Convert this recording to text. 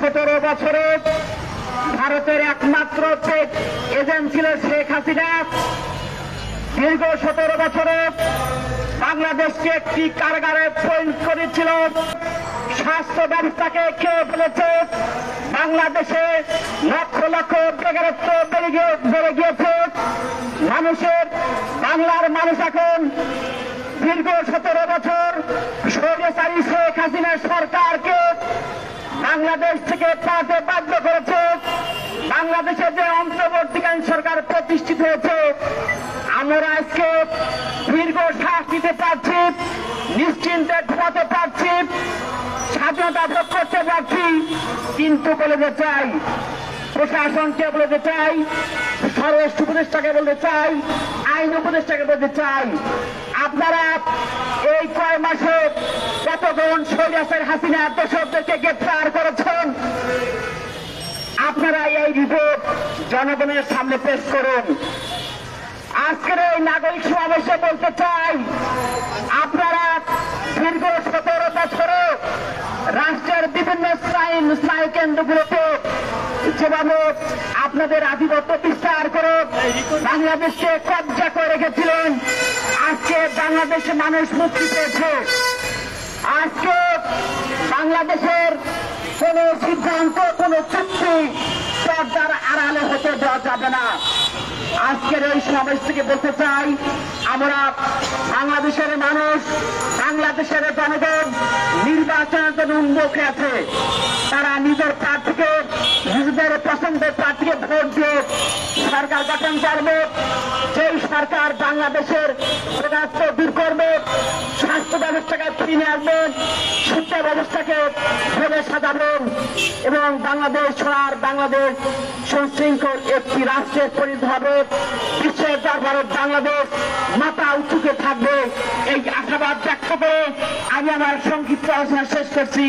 17 বছরে ভারতের একমাত্র এজেন্ট ছিল শেখ হাসিনা। দীর্ঘ 17 বছরে বাংলাদেশকে একটি কারাগারে পরিণত করেছিল। স্বাস্থ্য ব্যবস্থাকে খেয়ে ফেলেছে। বাংলাদেশে লক্ষ লক্ষ বেকারত্ব বেড়ে গিয়েছে। বাংলার মানুষ এখন দীর্ঘ 17 বছর স্বৈরাচারী শেখ হাসিনা সরকারকে বাংলাদেশ থেকে পালাতে বাধ্য করেছে। বাংলাদেশে যে অন্তর্বর্তীকালীন সরকার প্রতিষ্ঠিত হয়েছে, আমরা আজকে দীর্ঘ শ্বাস নিতে পারছি, নিশ্চিন্তে ঘুমাতে পারছি, স্বাধীনতা ভোগ করতে পারছি। কিন্তু বলতে চাই, প্রশাসনকে বলতে চাই, স্বরাষ্ট্র উপদেষ্টাকে বলতে চাই, আইন উপদেষ্টাকে বলতে চাই, আপনারা এই কয় মাসে কতজন স্বৈরাচারী হাসিনা দোষরদেরকে গ্রেফতার করেছেন? আপনারা এই রিপোর্ট জনগণের সামনে পেশ করুন। আজকের এই নাগরিক সমাবেশে বলতে চাই, আপনারা দীর্ঘ 17 বছরে রাষ্ট্রের বিভিন্ন স্নায়ু কেন্দ্রগুলোতে যেভাবে আপনাদের আধিপত্য বিস্তার করে বাংলাদেশকে কব্জা করে রেখেছিলেন, আজকে বাংলাদেশের মানুষ মুক্তি পেয়েছে। আজকে বাংলাদেশের কোন সিদ্ধান্ত, কোন চুক্তি পর্দার আড়ালে হতে দেওয়া যাবে না। আজকের এই সমাবেশ থেকে বলতে চাই, আমরা বাংলাদেশের মানুষ, বাংলাদেশের জনগণ নির্বাচনের জন্য উন্মুখ আছে। তারা নিজের প্রার্থীকে, নিজেদের পছন্দের প্রার্থীকে ভোট দিয়ে সরকার গঠন করবে। সেই সরকার বাংলাদেশের বেকারত্ব দূর করবে, স্বাস্থ্য ব্যবস্থাকে ফিরিয়ে আনবেন, শিক্ষা ব্যবস্থাকে ভেবে সাজাবেন এবং বাংলাদেশ সোনার বাংলাদেশ সুশৃঙ্খল একটি রাষ্ট্রের পরিণত হবে। বিশ্বের দরবারে বাংলাদেশ মাথা উঁচুকে থাকবে। এই আশাবাদ ব্যক্ত করে আমি আমার সংক্ষিপ্ত আলোচনা শেষ করছি।